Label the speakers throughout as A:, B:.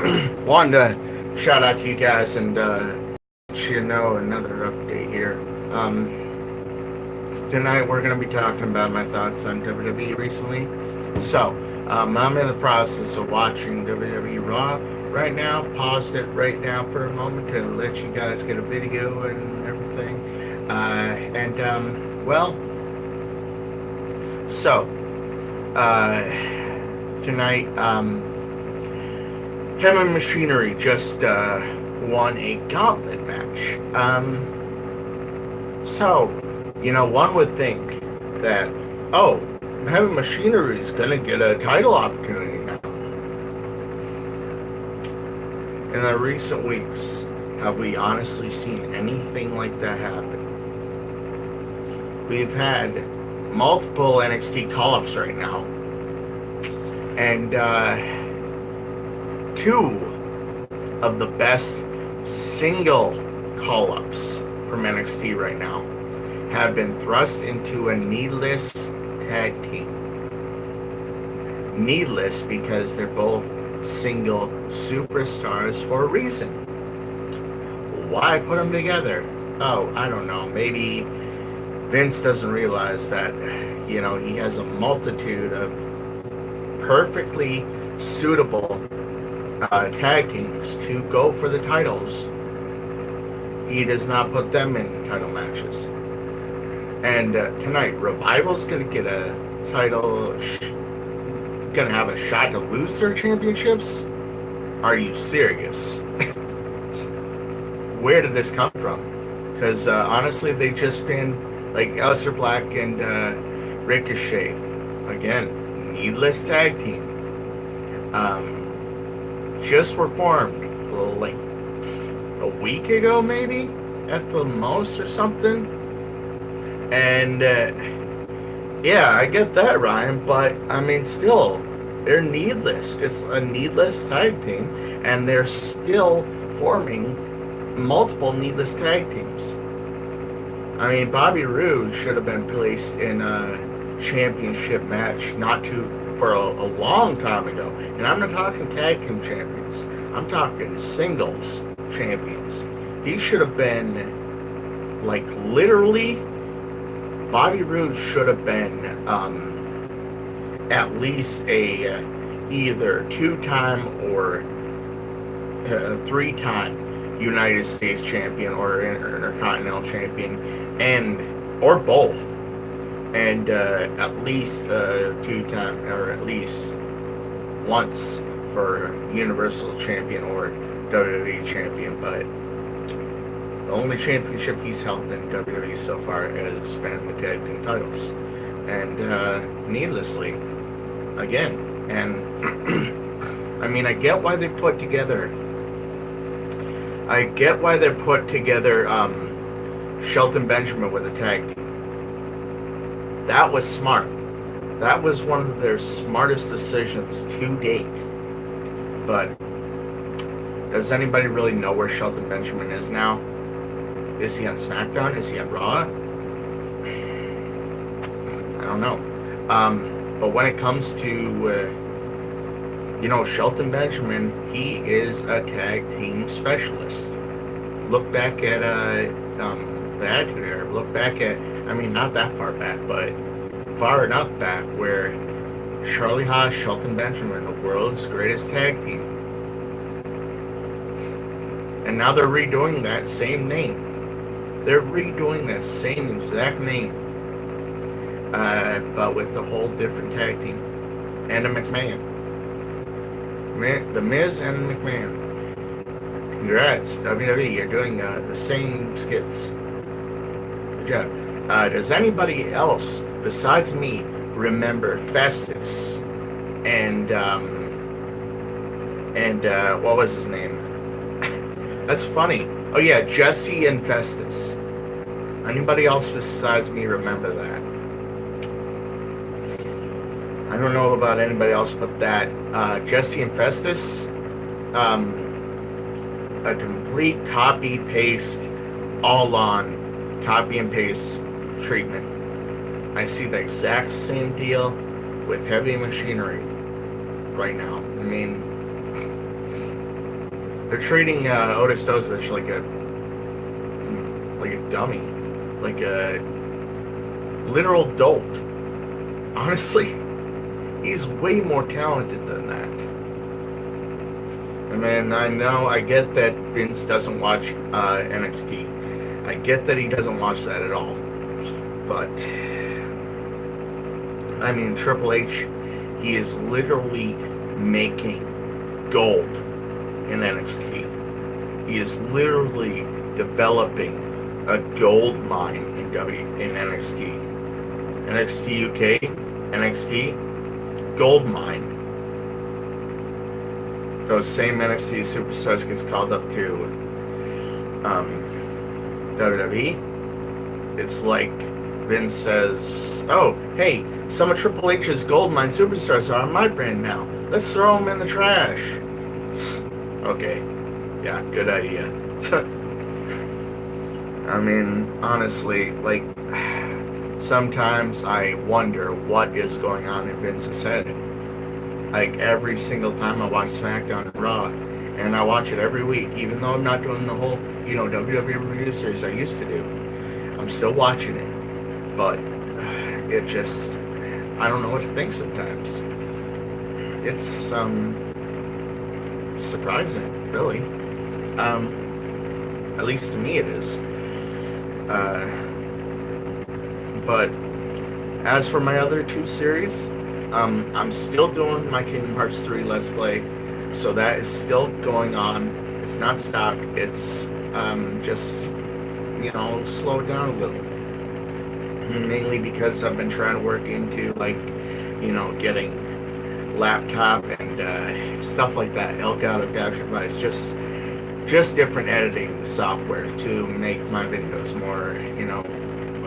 A: wanted to shout out to you guys and let you know another update here. Tonight we're going to be talking about my thoughts on WWE recently. So, I'm in the process of watching WWE Raw right now. Paused it right now for a moment to let you guys get a video and everything. Tonight, Heavy Machinery just won a gauntlet match. One would think that, oh, Heavy Machinery is going to get a title opportunity now. In the recent weeks, have we honestly seen anything like that happen? We've had multiple NXT call-ups right now, and two of the best single call-ups from NXT right now have been thrust into a needless tag team. Needless because they're both single superstars for a reason. Why put them together? Oh, I don't know. Maybe Vince doesn't realize that, he has a multitude of perfectly suitable tag teams to go for the titles. He does not put them in title matches. And tonight, Revival's going to get a title, going to have a shot to lose their championships? Are you serious? Where did this come from? Because honestly, they've just been like Aleister Black and Ricochet. Again, needless tag team. Just were formed like a week ago, maybe at the most, or something. And I get that, Ryan, but I mean, still, they're needless. It's a needless tag team, and they're still forming multiple needless tag teams. I mean, Bobby Roode should have been placed in a championship match for a long time ago. And I'm not talking tag team champions. I'm talking singles champions. He should have been, like, literally, Bobby Roode should have been at least a either two-time or three-time United States champion or Intercontinental champion, or both, and at least two-time, or at least once for Universal champion or WWE champion. But the only championship he's held in WWE so far has been the tag team titles, and needlessly, again. And I mean, I get why they put together Shelton Benjamin with a tag team. That was smart. That was one of their smartest decisions to date. But does anybody really know where Shelton Benjamin is now? Is he on SmackDown? Is he on Raw? I don't know. But when it comes to Shelton Benjamin, he is a tag team specialist. Look back at the Attitude Era. Look back at, I mean, not that far back, but far enough back where Charlie Haas, Shelton Benjamin, the world's greatest tag team. And now they're redoing that same name. They're redoing that same exact name, but with a whole different tag team and a McMahon. The Miz and McMahon. Congrats, WWE. You're doing the same skits. Good job. Does anybody else besides me remember Festus and what was his name? That's funny. Oh yeah, Jesse and Festus. Anybody else besides me remember that? I don't know about anybody else but that. Jesse and Festus, a complete copy-paste, all-on copy and paste treatment. I see the exact same deal with Heavy Machinery right now. I mean, They're treating Otis Dozovich like a dummy, like a literal dolt. Honestly, he's way more talented than that. I mean, I get that Vince doesn't watch NXT. I get that he doesn't watch that at all. But, I mean, Triple H, he is literally making gold in NXT. He is literally developing a gold mine in NXT. NXT UK, NXT, gold mine. Those same NXT superstars gets called up to WWE. It's like Vince says, "Oh, hey, some of Triple H's gold mine superstars are on my brand now. Let's throw them in the trash." Okay, yeah, good idea. I mean, honestly, like, sometimes I wonder what is going on in Vince's head. Like, every single time I watch SmackDown and Raw, and I watch it every week, even though I'm not doing the whole, WWE review series I used to do. I'm still watching it, but it just, I don't know what to think sometimes. It's surprising, really. At least to me it is. But as for my other two series, I'm still doing my Kingdom Hearts 3 Let's Play, so that is still going on. It's not stopped. It's just, slowed down a little. Mainly because I've been trying to work into, like, getting laptop and stuff like that, Elgato capture device, just different editing software to make my videos more,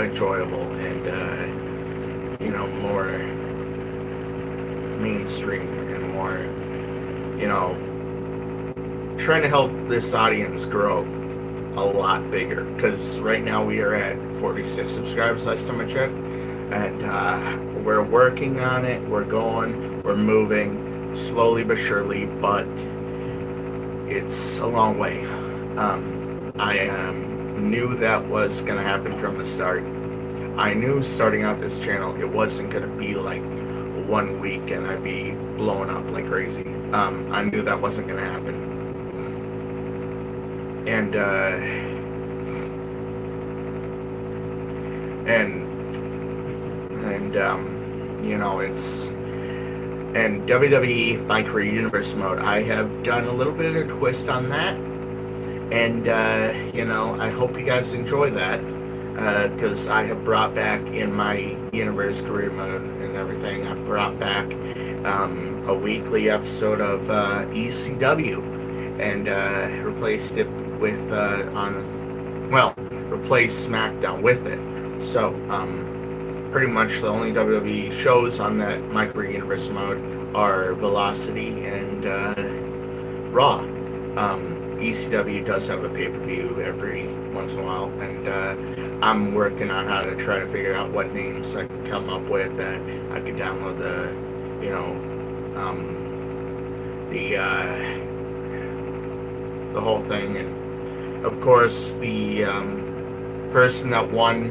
A: enjoyable and, more mainstream and more, trying to help this audience grow a lot bigger, because right now we are at 46 subscribers last time I checked, and we're working on it, we're moving slowly but surely, but it's a long way. I knew that was going to happen from the start. I knew starting out this channel it wasn't going to be like 1 week and I'd be blowing up like crazy. I knew that wasn't going to happen. And it's, and WWE My Career Universe mode, I have done a little bit of a twist on that, and I hope you guys enjoy that, because I have brought back in my Universe career mode and everything, I brought back a weekly episode of ECW, and replaced it with replaced SmackDown with it. So pretty much the only WWE shows on that My Career Universe mode are Velocity and Raw. ECW does have a pay-per-view every once in a while, and I'm working on how to try to figure out what names I can come up with that I could download the whole thing. And of course the person that won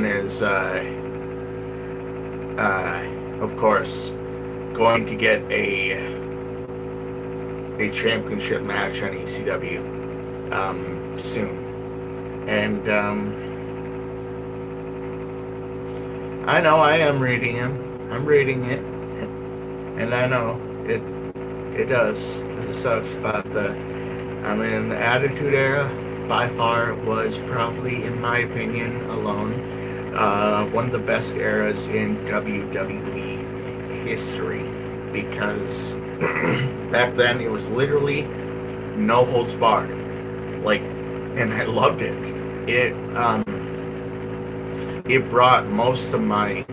A: is of course going to get a championship match on ECW soon. And I know I am reading him. I'm reading it, and I know it does. It sucks, but the Attitude Era by far was probably, in my opinion alone, one of the best eras in WWE history, because back then it was literally no holds barred, and I loved it. It brought most of my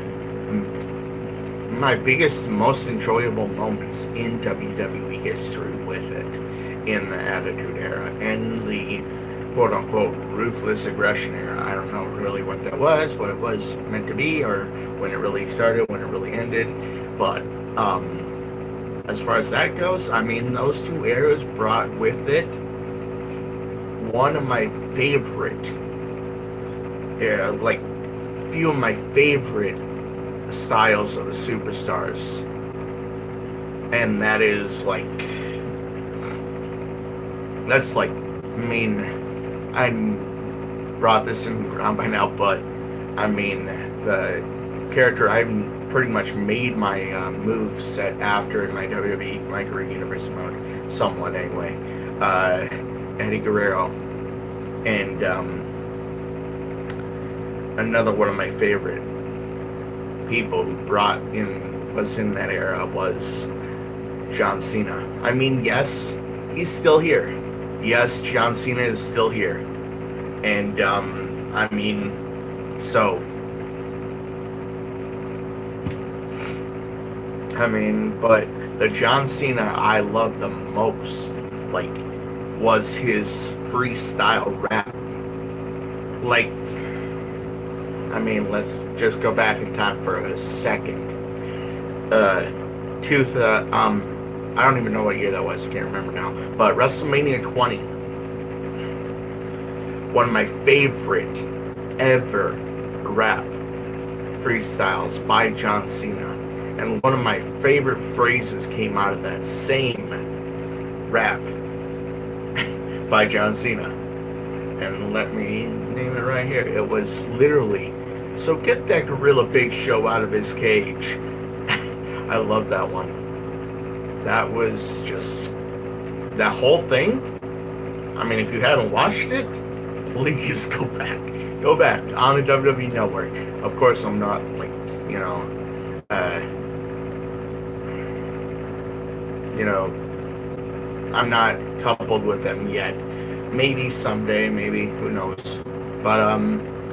A: biggest, most enjoyable moments in WWE history with it, in the Attitude Era and the quote-unquote ruthless aggression era. I don't know really what that was, what it was meant to be, or when it really started, when it really ended, but as far as that goes, I mean, those two eras brought with it one of my favorite, like, few of my favorite styles of the superstars. And that is, like, that's, like, I mean, I brought this in the ground by now, but, I mean, the character I've pretty much made my move set after in my WWE My Career Universe mode, somewhat anyway, Eddie Guerrero. And another one of my favorite people who was in that era was John Cena. I mean, yes, he's still here. Yes, John Cena is still here. And I mean, so but the John Cena I love the most, like, was his freestyle rap. Like, I mean, let's just go back in time for a second. I don't even know what year that was. I can't remember now. But WrestleMania 20, one of my favorite ever rap freestyles by John Cena. And one of my favorite phrases came out of that same rap by John Cena. And let me name it right here. It was literally, "So get that Gorilla Big Show out of his cage." I love that one. That was just, that whole thing. I mean, if you haven't watched it, please go back. Go back on the WWE Network. Of course, I'm not, like, I'm not coupled with them yet. Maybe someday, maybe, who knows. But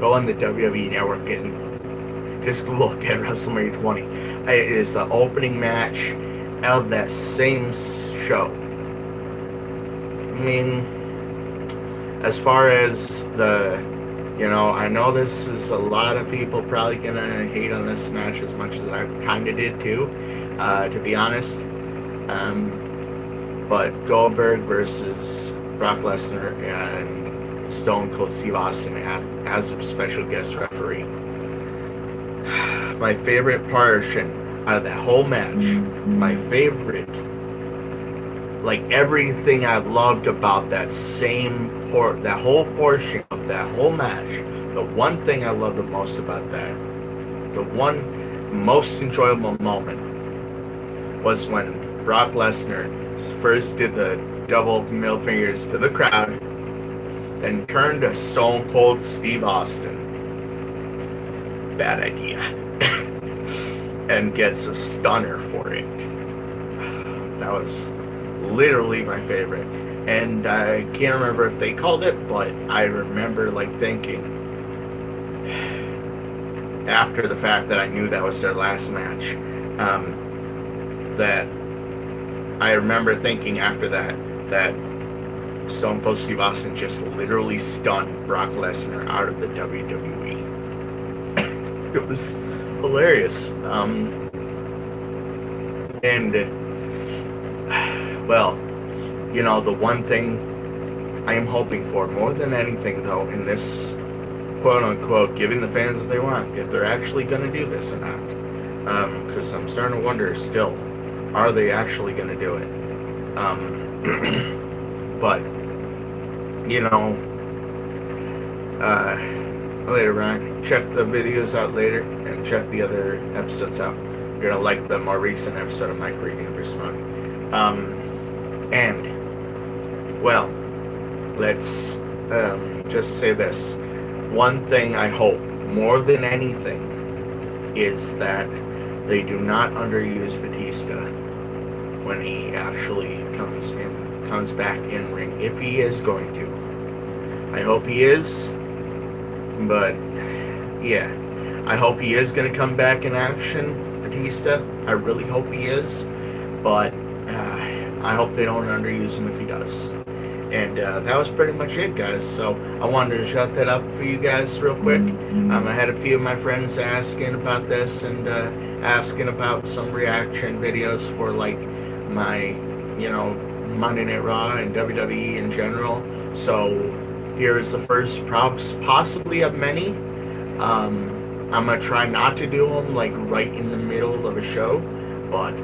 A: go on the WWE Network and just look at WrestleMania 20. It is the opening match of that same show. I mean, as far as the, I know this is a lot of people probably gonna hate on this match as much as I kind of did too, to be honest. But Goldberg versus Brock Lesnar and Stone Cold Steve Austin as a special guest referee. My favorite portion out of that whole match, my favorite, like, everything I loved about that that whole portion of that whole match, the one thing I loved the most about that, the one most enjoyable moment, was when Brock Lesnar first did the double middle fingers to the crowd, then turned to Stone Cold Steve Austin. Bad idea. And gets a stunner for it. That was literally my favorite. And I can't remember if they called it, but I remember, like, thinking after the fact that I knew that was their last match, that I remember thinking after that Stone Cold Steve Austin just literally stunned Brock Lesnar out of the WWE. It was hilarious. And well, the one thing I am hoping for more than anything, though, in this quote unquote giving the fans what they want, if they're actually going to do this or not, because I'm starting to wonder still, are they actually going to do it? But later on, check the videos out later and check the other episodes out. You're gonna like the more recent episode of My Career Universe mode. And well, let's just say this. One thing I hope more than anything is that they do not underuse Batista when he actually comes back in ring, if he is going to. I hope he is, but yeah, I hope he is going to come back in action, Batista. I really hope he is, but I hope they don't underuse him if he does. And that was pretty much it, guys. So I wanted to shut that up for you guys real quick. I had a few of my friends asking about this and asking about some reaction videos for, like, my, Monday Night Raw and WWE in general. So here's the first possibly of many. I'm gonna try not to do them like right in the middle of a show, but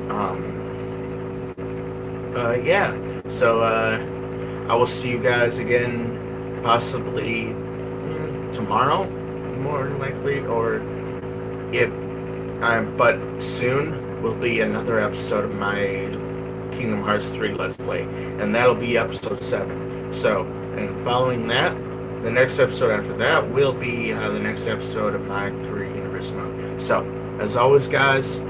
A: yeah. So I will see you guys again, possibly tomorrow, more than likely, or if but soon will be another episode of my Kingdom Hearts 3 Let's Play, and that'll be episode 7. So, and following that, the next episode after that will be the next episode of my Career Universe mode. So, as always, guys,